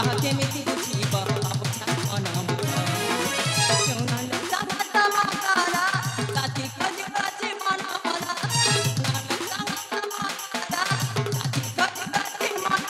कहा केमिति बुझिब अबुझा मन मोर सुनल संगत मकरा साथी खजुआ छी मन मोर सुनल संगत मकरा साथी खजुआ छी मन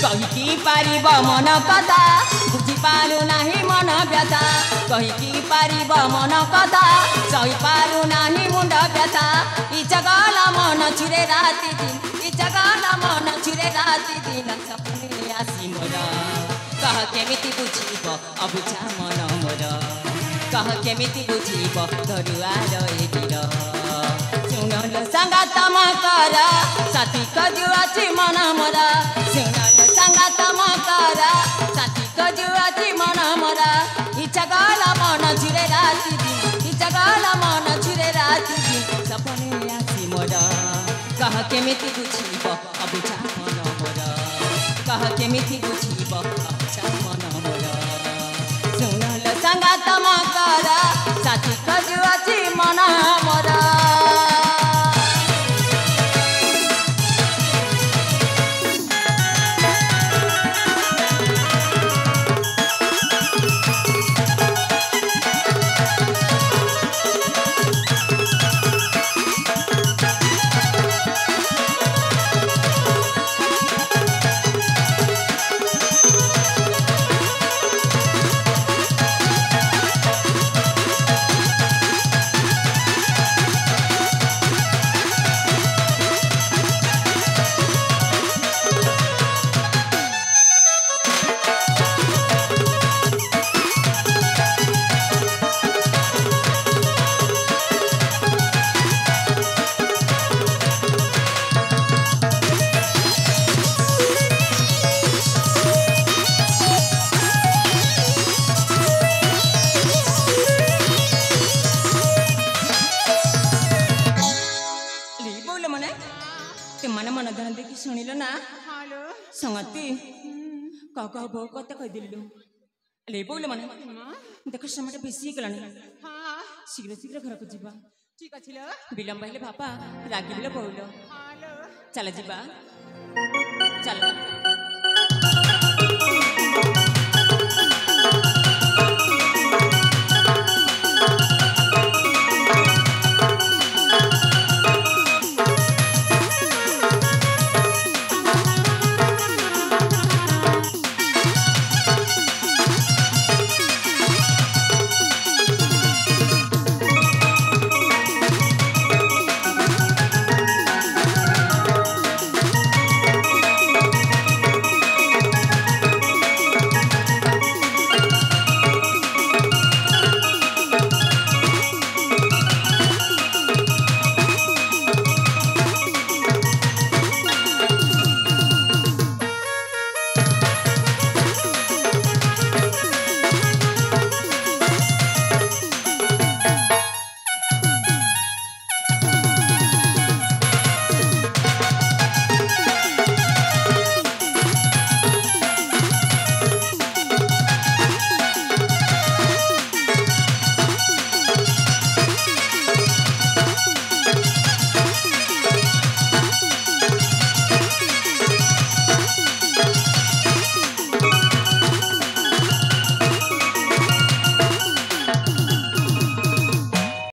कहिकी पारिब मन कथा बुझिपारु नाही मन व्यथा कहिकी पारिब मन कथा सहिपारु नाही मुंड व्यथा इ जगल मन छुरे राति दिन इ जगल मन छुरे राति दिन सपने आसी मोर कह केमिति बुझिब अबुझा मन मोर कह केमिति बुझिब धरुआर एतिर सुनल संगत मकरा साथी खजुआ छी मन मोर सुनल संगत मकरा साथी खजुआ छी मन मोर इ जगल मन छुरे राति दिन इ जगल मन छुरे राति दिन सपने आसी मोर कह केमिति बुझिब अबुझा मन मोर कह केमिति बुझिब अबुझा मन मोर सुनल संगत मकरा साथी खजुआ छी मन मोर सुनिल ना संगति कह बो कत कहीदेलु ले बोल माने देख समय बेसी गलानी शीघ्र शीघ्र घर को जीवा ठीक अछि ल विलंब हेले बापा रागिले बोल चल जीवा चल